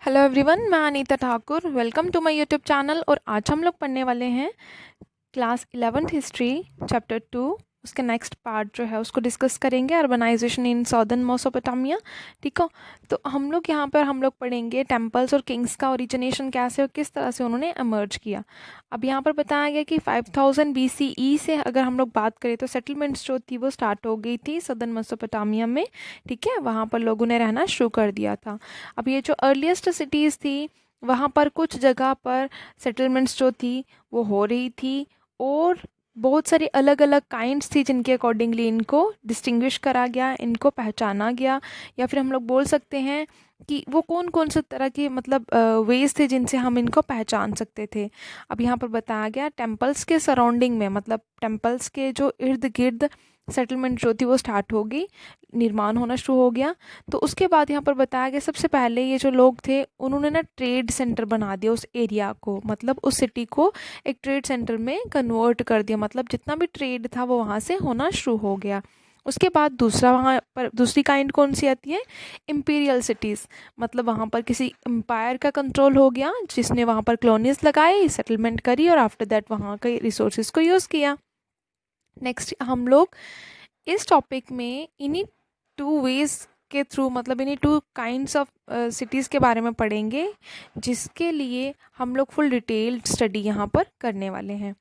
Hello everyone, मैं Anita Thakur. Welcome to my YouTube channel. और आज हम लोग पढ़ने वाले हैं क्लास 11th हिस्ट्री चैप्टर 2। उसके नेक्स्ट पार्ट जो है उसको डिस्कस करेंगे, अर्बनाइजेशन इन सदर्न मेसोपोटामिया। ठीक है, तो हम लोग पढ़ेंगे टेम्पल्स और किंग्स का ओरिजिनेशन कैसे और किस तरह से उन्होंने एमर्ज किया। अब यहाँ पर बताया गया कि 5000 BCE से अगर हम लोग बात करें तो सेटलमेंट्स जो थी वो स्टार्ट हो गई थी सदर्न मेसोपोटामिया में। ठीक है, वहाँ पर लोगों ने रहना शुरू कर दिया था। अब ये जो अर्लीस्ट सिटीज़ थी वहाँ पर कुछ जगह पर सेटलमेंट्स जो थी वो हो रही थी, और बहुत सारी अलग अलग काइंड्स थी जिनके अकॉर्डिंगली इनको डिस्टिंग्विश करा गया, इनको पहचाना गया। या फिर हम लोग बोल सकते हैं कि वो कौन कौन से तरह के मतलब वेज थे जिनसे हम इनको पहचान सकते थे। अब यहाँ पर बताया गया टेम्पल्स के सराउंडिंग में, मतलब टेम्पल्स के जो इर्द गिर्द सेटलमेंट जो थी वो स्टार्ट हो गई, निर्माण होना शुरू हो गया। तो उसके बाद यहाँ पर बताया गया सबसे पहले ये जो लोग थे उन्होंने ना ट्रेड सेंटर बना दिया उस एरिया को, मतलब उस सिटी को एक ट्रेड सेंटर में कन्वर्ट कर दिया। मतलब जितना भी ट्रेड था वो वहाँ से होना शुरू हो गया। उसके बाद दूसरा वहाँ पर दूसरी काइंड कौन सी आती है, इम्पीरियल सिटीज़। मतलब वहाँ पर किसी एम्पायर का कंट्रोल हो गया जिसने वहाँ पर कॉलोनीज लगाई, सेटलमेंट करी और आफ्टर दैट वहाँ के रिसोर्सेज को यूज़ किया। नेक्स्ट हम लोग इस टॉपिक में इन्हीं टू वेज के थ्रू, मतलब इन्हीं टू काइंड्स ऑफ सिटीज़ के बारे में पढ़ेंगे, जिसके लिए हम लोग फुल डिटेल्ड स्टडी यहाँ पर करने वाले हैं।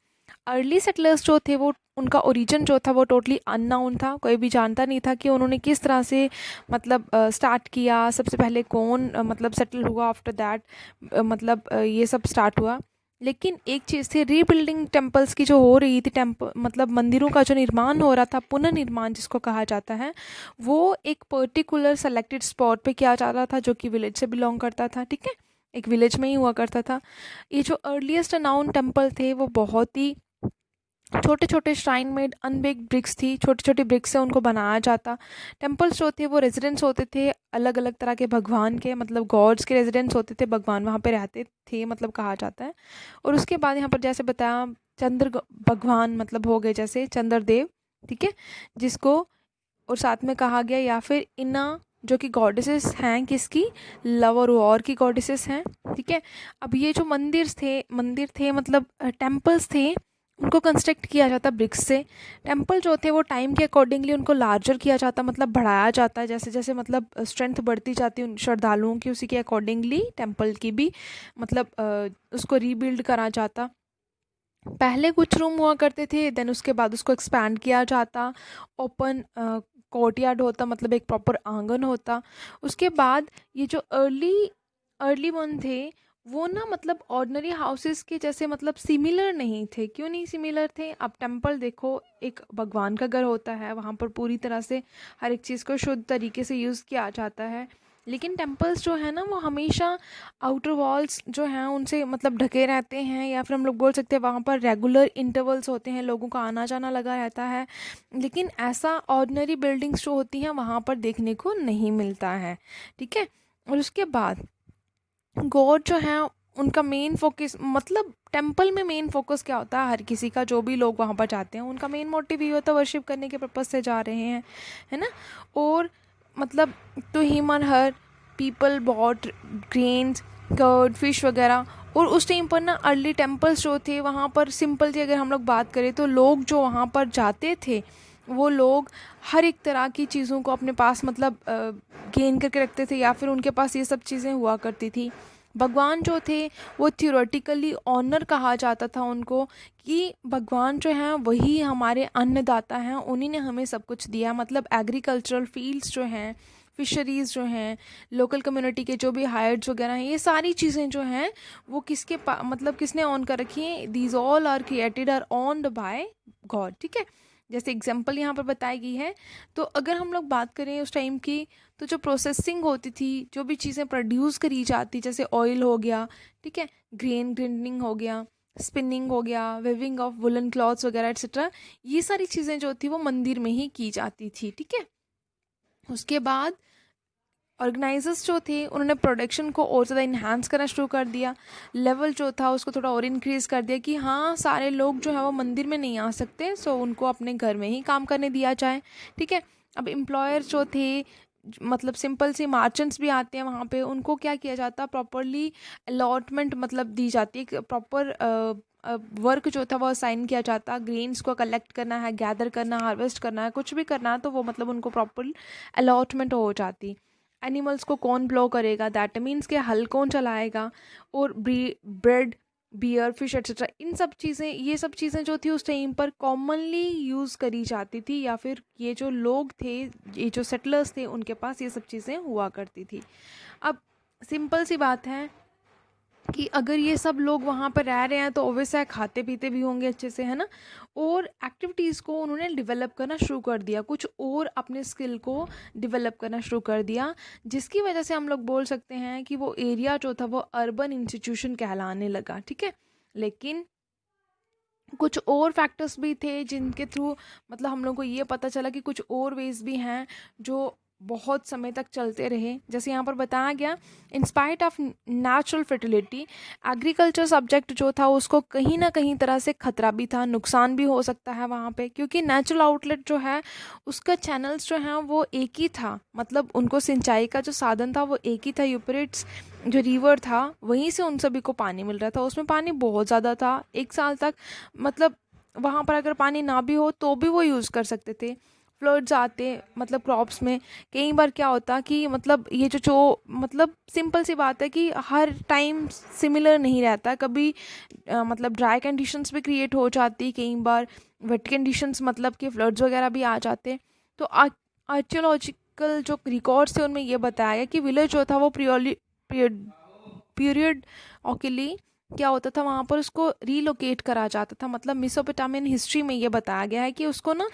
अर्ली सेटलर्स जो थे वो उनका ओरिजिन जो था वो टोटली अननाउन था, कोई भी जानता नहीं था कि उन्होंने किस तरह से मतलब स्टार्ट किया, सबसे पहले कौन मतलब सेटल हुआ, आफ्टर दैट ये सब स्टार्ट हुआ। लेकिन एक चीज़ थी, रीबिल्डिंग टेम्पल्स की जो हो रही थी, टेम्पल मतलब मंदिरों का जो निर्माण हो रहा था, पुनर्निर्माण जिसको कहा जाता है, वो एक पर्टिकुलर सेलेक्टेड स्पॉट पे किया जा रहा था जो कि विलेज से बिलोंग करता था। ठीक है, एक विलेज में ही हुआ करता था। ये जो अर्लीस्ट अनाउन टेम्पल थे वो बहुत ही छोटे छोटे श्राइन मेड अनबेक्ड ब्रिक्स थी, छोटी छोटी ब्रिक्स से उनको बनाया जाता। टेम्पल्स जो थे वो रेजिडेंट्स होते थे अलग अलग तरह के भगवान के, मतलब गॉड्स के रेजिडेंट्स होते थे, भगवान वहाँ पे रहते थे मतलब कहा जाता है। और उसके बाद यहाँ पर जैसे बताया भगवान मतलब हो गए जैसे चंद्रदेव, ठीक है, जिसको और साथ में कहा गया, या फिर इना जो कि गॉडेसेस हैं किसकी, लव और वॉर की गॉडेसेस हैं। ठीक है, अब ये जो मंदिर थे मतलब टेम्पल्स थे, उनको कंस्ट्रक्ट किया जाता ब्रिक्स से। टेम्पल जो थे वो टाइम के अकॉर्डिंगली उनको लार्जर किया जाता, मतलब बढ़ाया जाता है, जैसे जैसे मतलब स्ट्रेंथ बढ़ती जाती है उन श्रद्धालुओं की, उसी के अकॉर्डिंगली टेम्पल की भी मतलब उसको रीबिल्ड करा जाता। पहले कुछ रूम हुआ करते थे, देन उसके बाद उसको एक्सपैंड किया जाता, ओपन कोर्टयार्ड होता, मतलब एक प्रॉपर आंगन होता। उसके बाद ये जो अर्ली अर्ली वन थे वो ना मतलब ऑर्डिनरी हाउसेस के जैसे मतलब सिमिलर नहीं थे। क्यों नहीं सिमिलर थे, अब टेम्पल देखो एक भगवान का घर होता है, वहाँ पर पूरी तरह से हर एक चीज़ को शुद्ध तरीके से यूज़ किया जाता है। लेकिन टेम्पल्स जो है ना वो हमेशा आउटर वॉल्स जो हैं उनसे मतलब ढके रहते हैं, या फिर हम लोग बोल सकते हैं वहाँ पर रेगुलर इंटरवल्स होते हैं, लोगों का आना जाना लगा रहता है। लेकिन ऐसा ऑर्डिनरी बिल्डिंग्स जो होती हैं वहाँ पर देखने को नहीं मिलता है। ठीक है, और उसके बाद गॉड जो है उनका मेन फोकस, मतलब टेम्पल में मेन फोकस क्या होता है, हर किसी का जो भी लोग वहाँ पर जाते हैं उनका मेन मोटिव ये होता है वर्शिप करने के पर्पज़ से जा रहे हैं, है ना। और मतलब टू हिम और her people bought grains curd fish वगैरह। और उस टाइम पर ना अर्ली टेम्पल्स जो थे वहाँ पर सिंपल थी, अगर हम लोग बात करें तो लोग जो वहाँ पर जाते थे वो लोग हर एक तरह की चीज़ों को अपने पास मतलब गेन करके रखते थे, या फिर उनके पास ये सब चीज़ें हुआ करती थी। भगवान जो थे वो थियोरेटिकली ऑनर कहा जाता था उनको, कि भगवान जो हैं वही हमारे अन्नदाता हैं, उन्हीं ने हमें सब कुछ दिया। मतलब एग्रीकल्चरल फील्ड्स जो हैं, फिशरीज़ जो हैं, लोकल कम्युनिटी के जो भी हायर्ड्स वगैरह हैं, ये सारी चीज़ें जो हैं वो मतलब किसने ऑन कर रखी हैं, these all are created are owned by God. ठीक है, जैसे एग्जांपल यहाँ पर बताई गई है। तो अगर हम लोग बात करें उस टाइम की, तो जो प्रोसेसिंग होती थी, जो भी चीज़ें प्रोड्यूस करी जाती, जैसे ऑयल हो गया, ठीक है, ग्रेन ग्राइंडिंग हो गया, स्पिनिंग हो गया, वेविंग ऑफ वुलन क्लॉथ्स वगैरह एक्सेट्रा, ये सारी चीज़ें जो थी वो मंदिर में ही की जाती थी। ठीक है, उसके बाद ऑर्गेनाइजर्स जो थे उन्होंने प्रोडक्शन को और ज़्यादा इन्हांस करना शुरू कर दिया, लेवल जो था उसको थोड़ा और इंक्रीज़ कर दिया कि हाँ सारे लोग जो है वो मंदिर में नहीं आ सकते, सो उनको अपने घर में ही काम करने दिया जाए। ठीक है, अब एम्प्लॉयर्स जो थे मतलब सिंपल सी मार्चेंट्स भी आते हैं वहाँ पे, उनको क्या किया जाता है, प्रॉपरली अलॉटमेंट मतलब दी जाती है, प्रॉपर वर्क जो था वो असाइन किया जाता, ग्रेन्स को कलेक्ट करना है, गैदर करना, हार्वेस्ट करना है, कुछ भी करना है तो वो मतलब उनको प्रॉपर अलॉटमेंट हो जाती। एनिमल्स को कौन ब्लो करेगा, दैट मीन्स कि हल कौन चलाएगा, और ब्रेड, बियर, फिश एक्सेट्रा, इन सब चीज़ें, ये सब चीज़ें जो थी उस टाइम पर कॉमनली यूज़ करी जाती थी, या फिर ये जो लोग थे, ये जो सेटलर्स थे, उनके पास ये सब चीज़ें हुआ करती थी। अब सिंपल सी बात है कि अगर ये सब लोग वहाँ पर रह रहे हैं तो ऑब्वियस है खाते पीते भी होंगे अच्छे से, है ना। और एक्टिविटीज़ को उन्होंने डेवलप करना शुरू कर दिया, कुछ और अपने स्किल को डेवलप करना शुरू कर दिया, जिसकी वजह से हम लोग बोल सकते हैं कि वो एरिया जो था वो अर्बन इंस्टीट्यूशन कहलाने लगा, ठीक है। लेकिन कुछ और फैक्टर्स भी थे जिनके थ्रू मतलब हम लोग को ये पता चला कि कुछ और वेज भी हैं जो बहुत समय तक चलते रहे। जैसे यहाँ पर बताया गया, in spite of natural fertility, agriculture subject जो था उसको कहीं ना कहीं तरह से खतरा भी था, नुकसान भी हो सकता है वहाँ पे, क्योंकि नेचुरल आउटलेट जो है उसका चैनल्स जो हैं वो एक ही था, मतलब उनको सिंचाई का जो साधन था वो एक ही था, यूपरेट्स जो रिवर था वहीं से उन सभी को पानी मिल रहा था, उसमें पानी बहुत ज़्यादा था, एक साल तक मतलब वहाँ पर अगर पानी ना भी हो तो भी वो यूज़ कर सकते थे। फ्लड्स आते मतलब क्रॉप्स में, कई बार क्या होता कि मतलब ये जो मतलब सिंपल सी बात है कि हर टाइम सिमिलर नहीं रहता, कभी मतलब ड्राई कंडीशंस भी क्रिएट हो जाती, कई बार वेट कंडीशंस मतलब कि फ्लड्स वगैरह भी आ जाते। तो आर्कियोलॉजिकल जो रिकॉर्ड्स थे उनमें ये बताया गया कि विलेज जो था वो पीरियड ऑकली क्या होता था वहाँ पर, उसको रीलोकेट करा जाता था, मतलब मेसोपोटामियन हिस्ट्री में ये बताया गया है कि उसको ना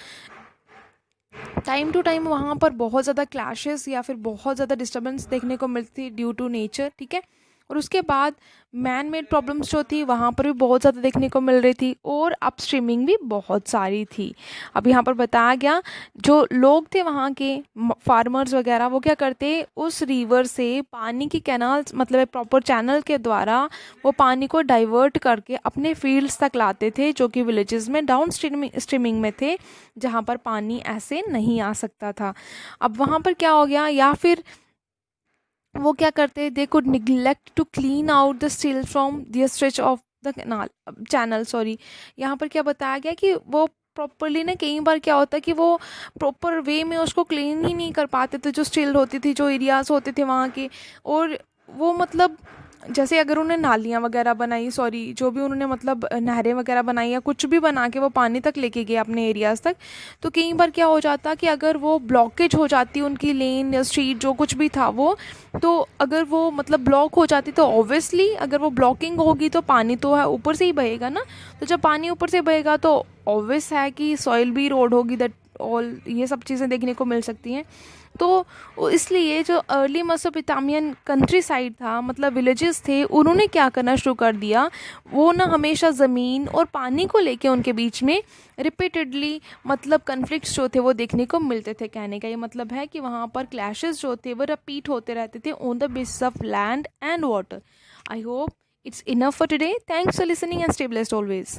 टाइम टू टाइम वहाँ पर बहुत ज़्यादा क्लैशेस या फिर बहुत ज़्यादा डिस्टर्बेंस देखने को मिलती थी ड्यू टू नेचर, ठीक है। और उसके बाद मैन मेड प्रॉब्लम्स जो थी वहाँ पर भी बहुत ज़्यादा देखने को मिल रही थी, और अपस्ट्रीमिंग भी बहुत सारी थी। अब यहाँ पर बताया गया जो लोग थे वहाँ के फार्मर्स वगैरह, वो क्या करते, उस रिवर से पानी की कैनाल्स मतलब एक प्रॉपर चैनल के द्वारा वो पानी को डाइवर्ट करके अपने फील्ड्स तक लाते थे, जो कि विलेजेस में डाउन स्ट्रीमिंग में थे, जहाँ पर पानी ऐसे नहीं आ सकता था। अब वहाँ पर क्या हो गया, या फिर वो क्या करते, they could neglect to clean out the स्टिल from the stretch of the canal channel, sorry. यहाँ पर क्या बताया गया कि वो प्रॉपरली ना, कई बार क्या होता है कि वो प्रॉपर वे में उसको क्लीन ही नहीं कर पाते थे, जो स्टिल होती थी, जो एरियाज होते थे वहाँ के। और वो मतलब जैसे अगर उन्हें नालियाँ वगैरह बनाई, सॉरी जो भी उन्होंने मतलब नहरें वगैरह बनाई या कुछ भी बना के वो पानी तक लेके गए अपने एरियाज़ तक, तो कई बार क्या हो जाता कि अगर वो ब्लॉकेज हो जाती उनकी लेन या स्ट्रीट जो कुछ भी था वो, तो अगर वो मतलब ब्लॉक हो जाती तो ऑब्वियसली अगर वो ब्लॉकिंग होगी तो पानी तो है ऊपर से ही बहेगा ना, तो जब पानी ऊपर से बहेगा तो ऑब्वियस है कि सॉइल भी रोड होगी, दैट ऑल ये सब चीज़ें देखने को मिल सकती हैं। तो इसलिए जो अर्ली मेसोपोटामियन कंट्री साइड था मतलब विलेजेस थे, उन्होंने क्या करना शुरू कर दिया, वो ना हमेशा ज़मीन और पानी को लेके उनके बीच में रिपीटेडली मतलब कन्फ्लिक्ट्स जो थे वो देखने को मिलते थे। कहने का ये मतलब है कि वहाँ पर क्लैशेस जो थे वो रिपीट होते रहते थे on the basis of land and water. I hope it's enough for today. Thanks for listening and stay blessed always.